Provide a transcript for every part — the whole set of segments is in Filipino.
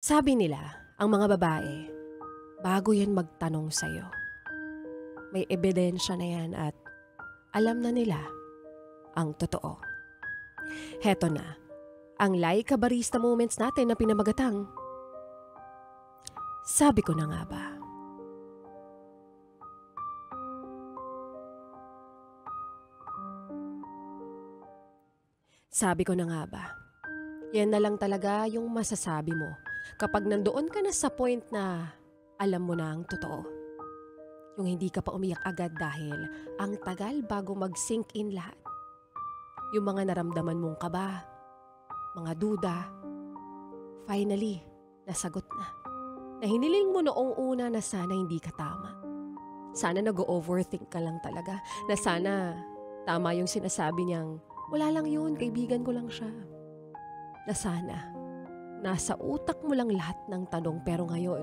Sabi nila, ang mga babae, bago yan magtanong sa'yo. May ebidensya na yan at alam na nila ang totoo. Heto na, ang Laika Barista Moments natin na pinamagatang. Sabi ko na nga ba? Sabi ko na nga ba? Yan na lang talaga yung masasabi mo kapag nandoon ka na sa point na alam mo na ang totoo. Yung hindi ka pa umiyak agad dahil ang tagal bago mag-sink in lahat. Yung mga naramdaman mong kaba, mga duda, finally, nasagot na. Na hiniling mo noong una na sana hindi ka tama. Sana nag-overthink ka lang talaga. Na sana tama yung sinasabi niyang, wala lang yun, kaibigan ko lang siya. Na sana, nasa utak mo lang lahat ng tanong pero ngayon,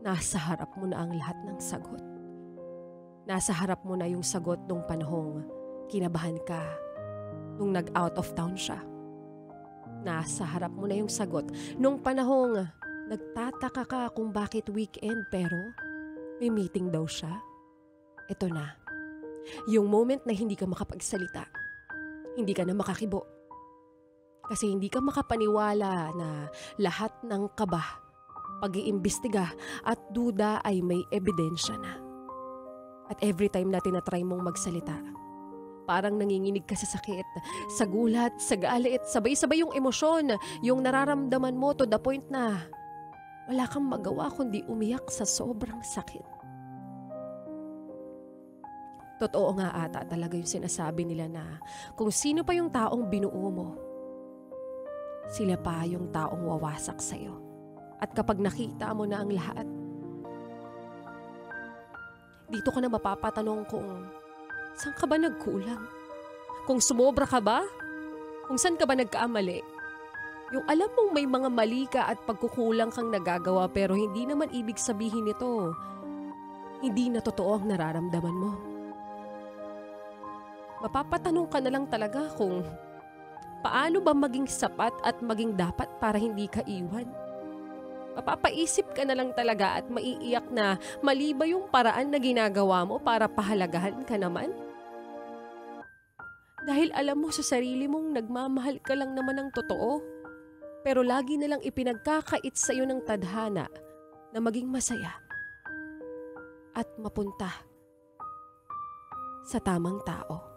nasa harap mo na ang lahat ng sagot. Nasa harap mo na yung sagot nung panahong kinabahan ka nung nag-out of town siya. Nasa harap mo na yung sagot nung panahong nagtataka ka kung bakit weekend pero may meeting daw siya. Ito na, yung moment na hindi ka makapagsalita, hindi ka na makakibo. Kasi hindi ka makapaniwala na lahat ng kaba, pag-iimbestiga at duda ay may ebidensya na. At every time na tinatry mong magsalita, parang nanginginig ka sa sakit, sa gulat, sa galit, sabay-sabay yung emosyon, yung nararamdaman mo to the point na wala kang magawa kundi umiyak sa sobrang sakit. Totoo nga ata talaga yung sinasabi nila na kung sino pa yung taong binuo mo, sila pa yung taong wawasak sa'yo. At kapag nakita mo na ang lahat, dito ka na mapapatanong kung saan ka ba nagkulang? Kung sumobra ka ba? Kung saan ka ba nagkaamali? Yung alam mong may mga mali ka at pagkukulang kang nagagawa pero hindi naman ibig sabihin nito, hindi na totoo ang nararamdaman mo. Mapapatanong ka na lang talaga kung paano ba maging sapat at maging dapat para hindi ka iwan? Mapapaisip ka na lang talaga at maiiyak na mali ba yung paraan na ginagawa mo para pahalagahan ka naman? Dahil alam mo sa sarili mong nagmamahal ka lang naman ng totoo, pero lagi na lang ipinagkakait sa iyo ng tadhana na maging masaya at mapunta sa tamang tao.